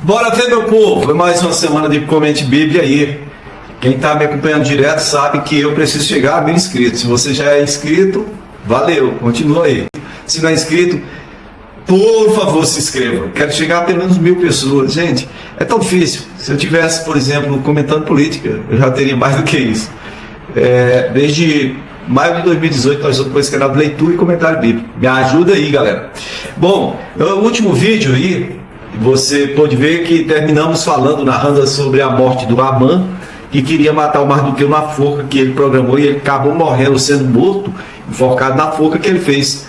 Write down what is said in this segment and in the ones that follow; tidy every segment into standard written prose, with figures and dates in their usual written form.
Bora ver, meu povo, mais uma semana de Comente Bíblia aí. Quem está me acompanhando direto sabe que eu preciso chegar a 1000 inscritos. Se você já é inscrito, valeu, continua aí. Se não é inscrito, por favor, se inscreva. Quero chegar a pelo menos 1000 pessoas. Gente, é tão difícil. Se eu tivesse, por exemplo, comentando política, eu já teria mais do que isso. Desde maio de 2018, nós estamos com esse canal de leitura e comentário bíblico. Me ajuda aí, galera. Bom, no último vídeo aí, você pode ver que terminamos narrando sobre a morte do Amã, que queria matar o Mardoqueu na forca que ele programou, e ele acabou morrendo, sendo morto, enforcado na forca que ele fez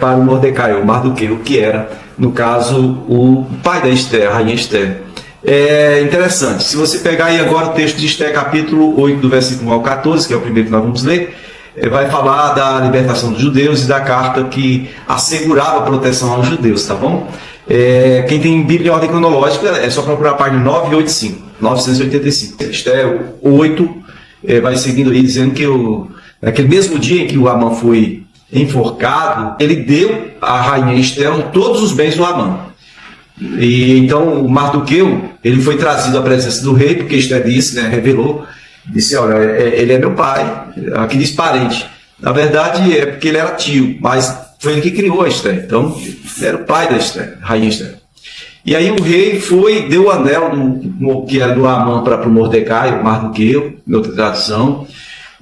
para o Mordecai, o Mardoqueu, que era, no caso, o pai da Esther, a rainha Esther. É interessante, se você pegar aí agora o texto de Esther, capítulo 8, do versículo 1 ao 14, que é o primeiro que nós vamos ler, vai falar da libertação dos judeus e da carta que assegurava a proteção aos judeus, tá bom? Quem tem Bíblia em ordem cronológica é só procurar a página 985. Esther 8 vai seguindo aí, dizendo que naquele mesmo dia em que o Amã foi enforcado, ele deu à rainha Esther todos os bens do Amã. E então o Mardoqueu, ele foi trazido à presença do rei, porque Esther disse, revelou, disse: olha, ele é meu pai. Aqui diz parente, na verdade é porque ele era tio, mas foi ele que criou a Esther, então ele era o pai da Esther, rainha Esther. E aí o rei deu o anel que era do Amã para o Mordecai, o Mardoqueu, em outra tradução,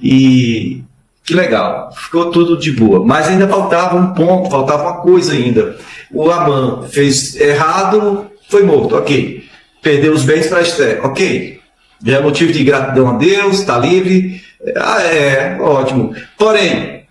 e que legal, ficou tudo de boa, mas ainda faltava um ponto, faltava uma coisa ainda. O Amã fez errado, foi morto, ok. Perdeu os bens para Esther, ok. Já é motivo de gratidão a Deus, está livre, ótimo. Porém,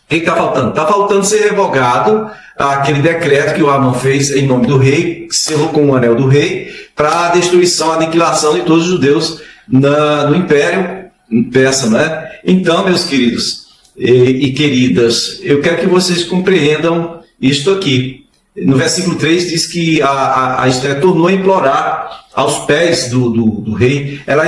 o que está faltando? Está faltando ser revogado aquele decreto que o Amã fez em nome do rei, que selou com o anel do rei, para a destruição, a aniquilação de todos os judeus no Império Persa, não é? Então, meus queridos e queridas, eu quero que vocês compreendam isto aqui. No versículo 3 diz que a Esther tornou a implorar aos pés do rei. Ela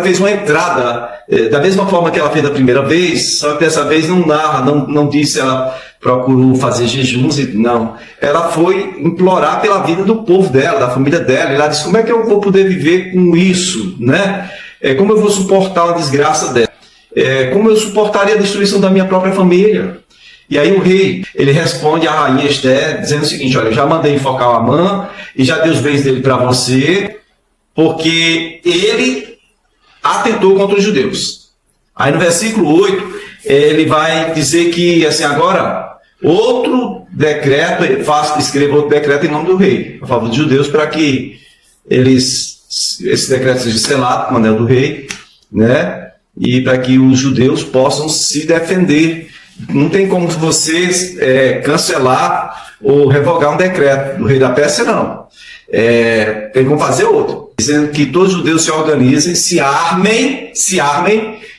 fez uma entrada, da mesma forma que ela fez da primeira vez, só que dessa vez não narra, não disse ela procurou fazer jejuns, não. Ela foi implorar pela vida do povo dela, da família dela. Ela disse: como é que eu vou poder viver com isso, né? Como eu vou suportar uma desgraça dela? Como eu suportaria a destruição da minha própria família? E aí o rei, ele responde à rainha Esther, dizendo o seguinte: olha, eu já mandei enfocar o Amã e já dei os bens dele para você, porque ele atentou contra os judeus. Aí no versículo 8, ele vai dizer que, assim, agora, outro decreto, escreva outro decreto em nome do rei, a favor dos judeus, para que esse decreto seja selado com o anel do rei, né? E para que os judeus possam se defender. Não tem como você cancelar ou revogar um decreto do rei da Pérsia, não. Tem como fazer outro, dizendo que todos os judeus se organizem, se armem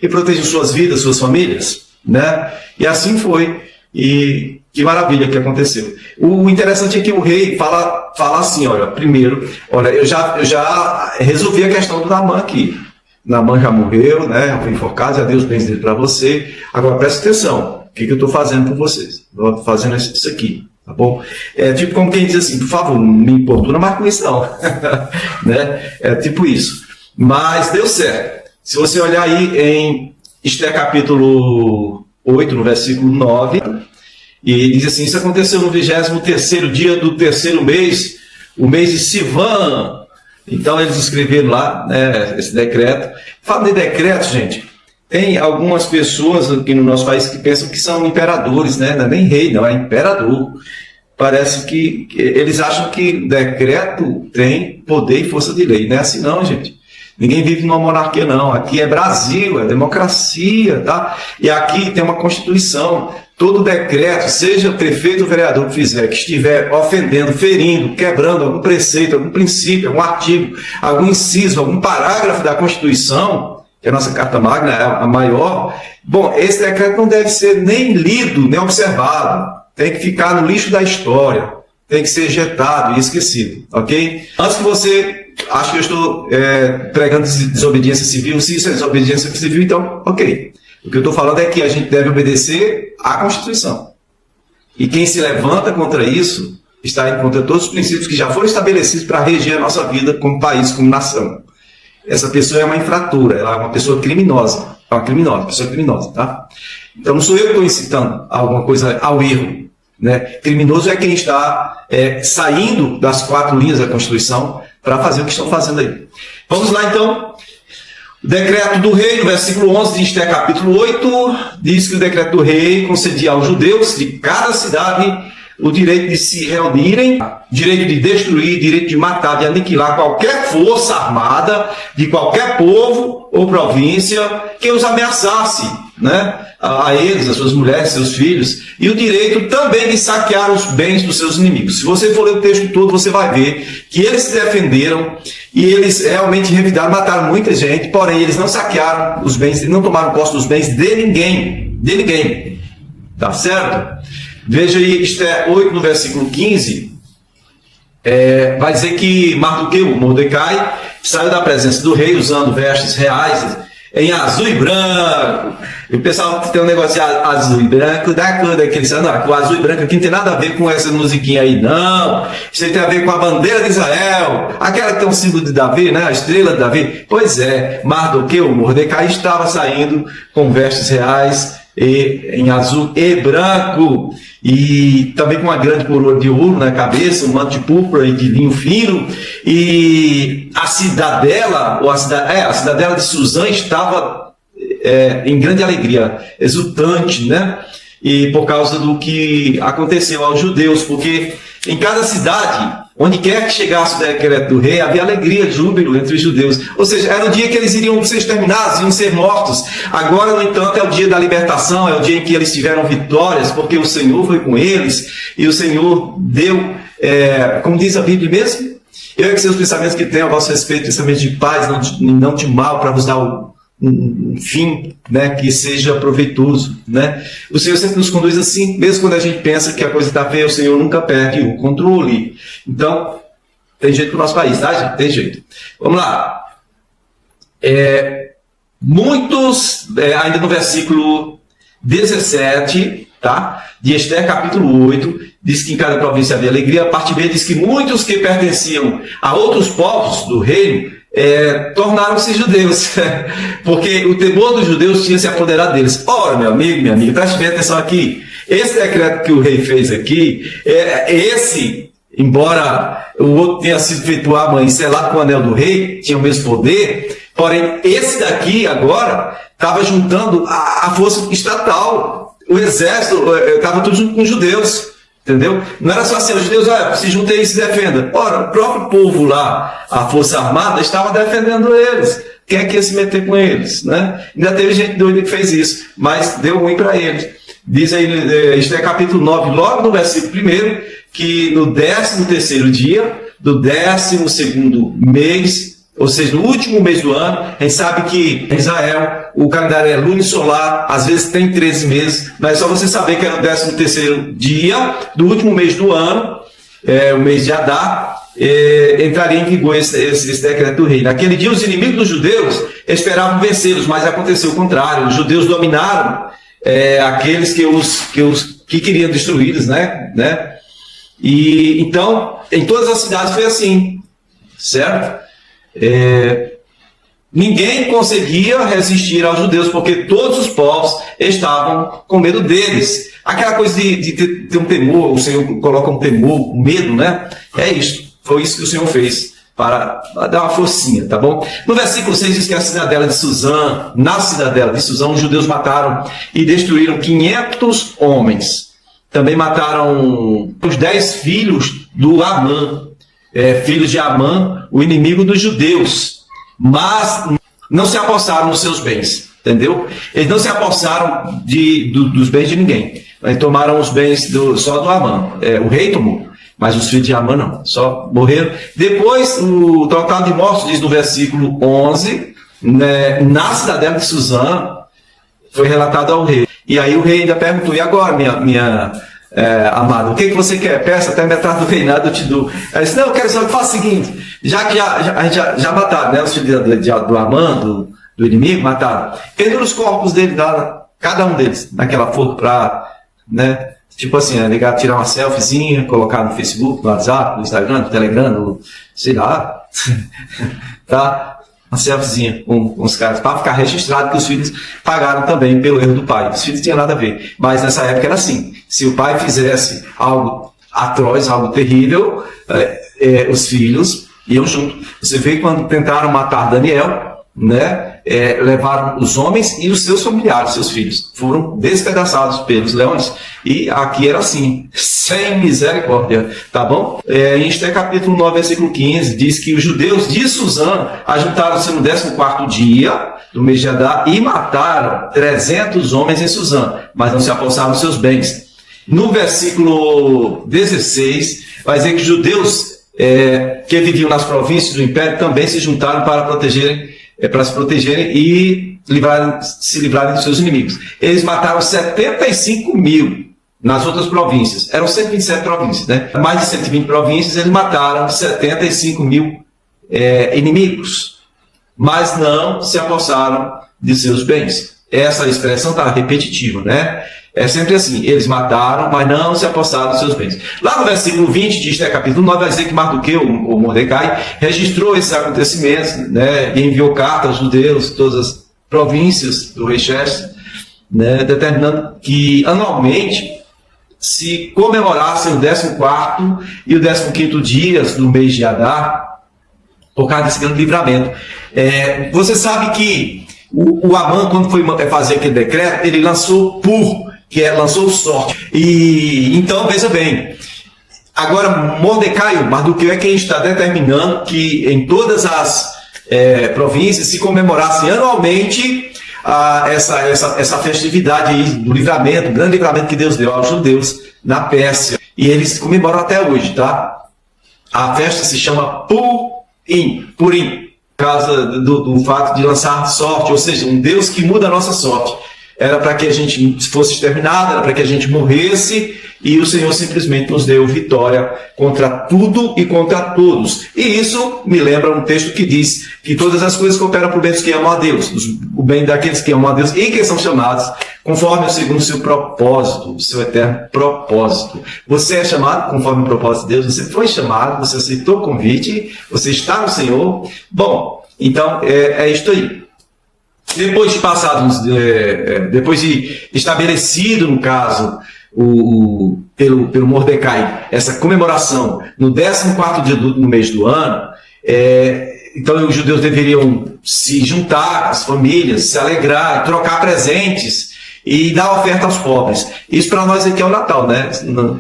e protejam suas vidas, suas famílias, né? E assim foi. E que maravilha que aconteceu. O interessante é que o rei fala assim: olha, primeiro, eu já resolvi a questão do Naamã aqui. Naamã já morreu, né? Foi enforcado, já dei os bens dele para você. Agora presta atenção, o que eu estou fazendo por vocês? Estou fazendo isso aqui, tá bom? Tipo como quem diz assim: por favor, não me importuna mais com isso, não. Né? Tipo isso. Mas deu certo. Se você olhar aí em Esther capítulo 8, no versículo 9, e diz assim: isso aconteceu no 23º dia do terceiro mês, o mês de Sivan. Então eles escreveram lá, né, esse decreto. Falando de decreto, gente, tem algumas pessoas aqui no nosso país que pensam que são imperadores, né? Não é nem rei, não, é imperador. Parece que eles acham que decreto tem poder e força de lei. Não é assim não, gente. Ninguém vive numa monarquia, não. Aqui é Brasil, é democracia, tá? E aqui tem uma Constituição. Todo decreto, seja prefeito ou vereador que fizer, que estiver ofendendo, ferindo, quebrando algum preceito, algum princípio, algum artigo, algum inciso, algum parágrafo da Constituição, que é a nossa Carta Magna, é a maior, bom, esse decreto não deve ser nem lido, nem observado. Tem que ficar no lixo da história. Tem que ser ejetado e esquecido, ok? Antes que você ache que eu estou pregando desobediência civil, se isso é desobediência civil, então, ok. O que eu estou falando é que a gente deve obedecer à Constituição. E quem se levanta contra isso, está em contra de todos os princípios que já foram estabelecidos para reger a nossa vida como país, como nação. Essa pessoa é uma infratora, ela é uma pessoa criminosa. É uma criminosa, pessoa criminosa, tá? Então não sou eu que estou incitando alguma coisa ao erro, né? Criminoso é quem está saindo das 4 linhas da Constituição para fazer o que estão fazendo aí. Vamos lá então. O decreto do rei, no versículo 11 de Esther capítulo 8, diz que o decreto do rei concedia aos judeus de cada cidade o direito de se reunirem, direito de destruir, direito de matar, de aniquilar qualquer força armada de qualquer povo ou província que os ameaçasse, né? A eles, as suas mulheres, seus filhos, e o direito também de saquear os bens dos seus inimigos. Se você for ler o texto todo, você vai ver que eles se defenderam e eles realmente revidaram, mataram muita gente, porém eles não saquearam os bens, não tomaram posse dos bens de ninguém, tá certo? Veja aí, Esther 8, no versículo 15, vai dizer que Mardoqueu, Mordecai, saiu da presença do rei usando vestes reais em azul e branco. E o pessoal tem um negócio de azul e branco, não, o azul e branco aqui não tem nada a ver com essa musiquinha aí, não. Isso aí tem a ver com a bandeira de Israel, aquela que tem um símbolo de Davi, né? A estrela de Davi. Pois é, Mardoqueu, Mordecai, estava saindo com vestes reais em azul e branco, e também com uma grande coroa de ouro na cabeça, um manto de púrpura e de linho fino, e a cidadela, a cidadela de Suzã estava em grande alegria, exultante, né? E por causa do que aconteceu aos judeus, porque em cada cidade, onde quer que chegasse o decreto do rei, havia alegria, júbilo entre os judeus. Ou seja, era o dia que eles iriam ser exterminados, iam ser mortos. Agora, no entanto, é o dia da libertação, é o dia em que eles tiveram vitórias, porque o Senhor foi com eles, e o Senhor deu, como diz a Bíblia mesmo, eu é que sei os pensamentos que tenho a vosso respeito, pensamentos de paz, não de mal, para vos dar um fim, né, que seja proveitoso, né? O Senhor sempre nos conduz assim, mesmo quando a gente pensa que a coisa está feia, o Senhor nunca perde o controle. Então, tem jeito para o nosso país, tá, gente? Tem jeito. Vamos lá. Muitos, ainda no versículo 17, tá? De Esther, capítulo 8, diz que em cada província havia alegria. A parte B diz que muitos que pertenciam a outros povos do reino tornaram-se judeus, porque o temor dos judeus tinha se apoderado deles. Ora, meu amigo, minha amiga, preste bem atenção aqui. Esse decreto que o rei fez aqui, embora o outro tenha sido feito por Amã e selado com o anel do rei, tinha o mesmo poder, porém, esse daqui agora estava juntando a força estatal, o exército, estava tudo junto com os judeus. Entendeu? Não era só assim, os judeus, se juntem e se defenda. Ora, o próprio povo lá, a força armada, estava defendendo eles. Quem é que ia se meter com eles? Né? Ainda teve gente doida que fez isso, mas deu ruim para eles. Diz aí, isto é capítulo 9, logo no versículo 1, que no 13º dia do 12º mês, ou seja, no último mês do ano, a gente sabe que em Israel o calendário é lunisolar, às vezes tem 13 meses, mas é só você saber que é no 13º dia do último mês do ano, o mês de Adar, entraria em vigor esse decreto do rei. Naquele dia, os inimigos dos judeus esperavam vencê-los, mas aconteceu o contrário. Os judeus dominaram aqueles que queriam destruí-los, né? E então, em todas as cidades foi assim, certo? Ninguém conseguia resistir aos judeus, porque todos os povos estavam com medo deles. Aquela coisa de ter um temor, o Senhor coloca um temor, um medo, né? Foi isso que o Senhor fez, para dar uma forcinha, tá bom? No versículo 6 diz que na cidadela de Suzã, os judeus mataram e destruíram 500 homens. Também mataram os 10 filhos do Amã, filhos de Amã, o inimigo dos judeus, mas não se apossaram nos seus bens, entendeu? Eles não se apossaram dos bens de ninguém. Eles tomaram os bens só do Amã. O rei tomou, mas os filhos de Amã não, só morreram. Depois, o total de mortos, diz no versículo 11, né, na cidadela de Suzã, foi relatado ao rei. E aí o rei ainda perguntou, e agora, minha amada, o que você quer? Peça até metade do reinado, eu te dou. Ela disse, não, eu quero só que faça o seguinte, já que a gente já mataram, né, os filhos do Amã, do inimigo, mataram. Pendura os corpos dele, cada um deles, naquela forca para, né, Tipo assim, é legal tirar uma selfiezinha, colocar no Facebook, no WhatsApp, no Instagram, no Telegram, no, sei lá, tá? Uma selfiezinha com os caras, para ficar registrado que os filhos pagaram também pelo erro do pai. Os filhos não tinham nada a ver. Mas nessa época era assim. Se o pai fizesse algo atroz, algo terrível, os filhos iam junto. Você vê quando tentaram matar Daniel, né? Levaram os homens e os seus familiares, seus filhos. Foram despedaçados pelos leões. E aqui era assim, sem misericórdia, tá bom? Em Esther capítulo 9, versículo 15, diz que os judeus de Suzã ajuntaram-se no 14º dia do mês de Adar e mataram 300 homens em Suzã, mas não se apossaram dos seus bens. No versículo 16, vai dizer que os judeus que viviam nas províncias do império também se juntaram para se protegerem e se livrarem dos seus inimigos. Eles mataram 75 mil nas outras províncias. Eram 127 províncias, né? Mais de 120 províncias, eles mataram 75 mil inimigos, mas não se apossaram de seus bens. Essa expressão está repetitiva, né? É sempre assim, eles mataram, mas não se apossaram dos seus bens. Lá no versículo 20 de Esther capítulo 9, vai dizer que Mardoqueu, o Mordecai, registrou esses acontecimentos, né, e enviou cartas aos judeus, todas as províncias do rei Xerxes, né, determinando que anualmente se comemorassem o 14º e o 15º dias do mês de Adar, por causa desse grande livramento. Você sabe que o Amã, quando foi fazer aquele decreto, ele lançou lançou sorte. E então, veja bem, agora Mordecai, Mardoqueu, é quem está determinando que em todas as províncias se comemorassem anualmente essa festividade aí do livramento, o grande livramento que Deus deu aos judeus na Pérsia. E eles comemoram até hoje, tá? A festa se chama Purim, por causa do fato de lançar sorte, ou seja, um Deus que muda a nossa sorte. Era para que a gente fosse exterminado, era para que a gente morresse, e o Senhor simplesmente nos deu vitória contra tudo e contra todos. E isso me lembra um texto que diz que todas as coisas cooperam para o bem dos que amam a Deus, o bem daqueles que amam a Deus e que são chamados conforme segundo o seu propósito, o seu eterno propósito. Você é chamado conforme o propósito de Deus, você foi chamado, você aceitou o convite, você está no Senhor. Bom, então é isto aí. Depois de depois de estabelecido, no caso, pelo Mordecai, essa comemoração no 14º dia no mês do ano, então os judeus deveriam se juntar, as famílias, se alegrar, trocar presentes e dar oferta aos pobres. Isso para nós aqui é o Natal, né?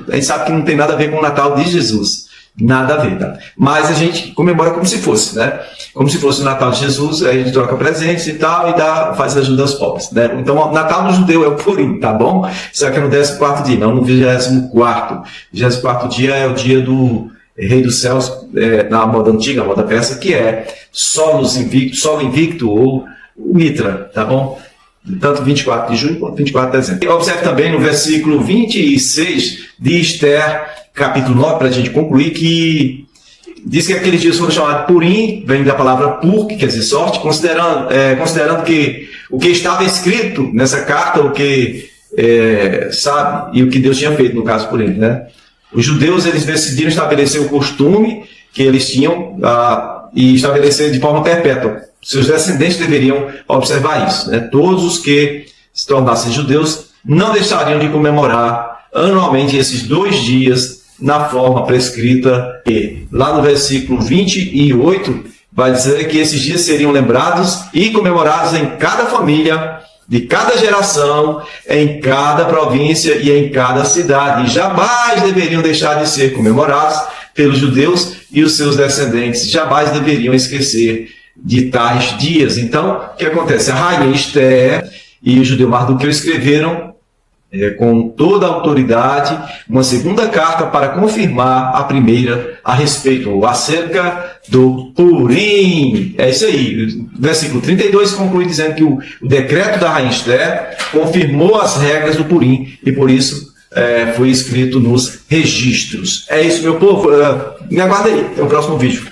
A gente sabe que não tem nada a ver com o Natal de Jesus. Nada a ver, tá? Mas a gente comemora como se fosse, né? Como se fosse o Natal de Jesus, a gente troca presentes e tal, e faz ajuda aos pobres, né? Então, o Natal do judeu é o Purim, tá bom? Só que é no 14º dia, não no 24º. 24º dia é o dia do Rei dos Céus, na moda antiga, a moda persa, que é Solo Invicto ou o Mitra, tá bom? Tanto 24 de junho quanto 24 de dezembro. E observe também no versículo 26 de Esther, capítulo 9, para a gente concluir, que diz que aqueles dias foram chamados Purim, vem da palavra pur, que quer dizer sorte, considerando que o que estava escrito nessa carta, o que sabe, e o que Deus tinha feito, no caso por ele, né? Os judeus, eles decidiram estabelecer o costume que eles tinham e estabelecer de forma perpétua. Seus descendentes deveriam observar isso, né? Todos os que se tornassem judeus não deixariam de comemorar anualmente esses 2 dias na forma prescrita. E lá no versículo 28 vai dizer que esses dias seriam lembrados e comemorados em cada família, de cada geração, em cada província e em cada cidade. E jamais deveriam deixar de ser comemorados pelos judeus e os seus descendentes. Jamais deveriam esquecer de tais dias. Então, o que acontece? A rainha Esther e o judeu Mardoqueu escreveram com toda a autoridade uma segunda carta para confirmar a primeira a respeito, ou acerca do Purim. É isso aí. O versículo 32 conclui dizendo que o decreto da rainha Esther confirmou as regras do Purim e por isso foi escrito nos registros. É isso, meu povo. Me aguarda aí. Até o próximo vídeo.